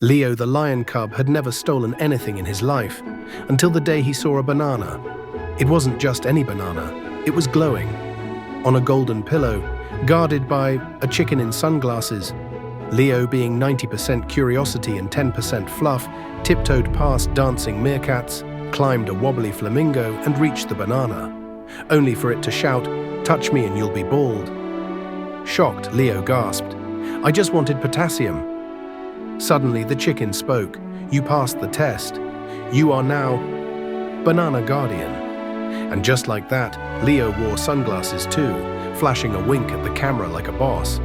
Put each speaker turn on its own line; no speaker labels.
Leo the lion cub had never stolen anything in his life, until the day he saw a banana. It wasn't just any banana, it was glowing. On a golden pillow, guarded by a chicken in sunglasses, Leo, being 90% curiosity and 10% fluff, tiptoed past dancing meerkats, climbed a wobbly flamingo and reached the banana, only for it to shout, "Touch me and you'll be bald." Shocked, Leo gasped, "I just wanted potassium." Suddenly, the chicken spoke. "You passed the test. You are now Banana Guardian." And just like that, Leo wore sunglasses too, flashing a wink at the camera like a boss.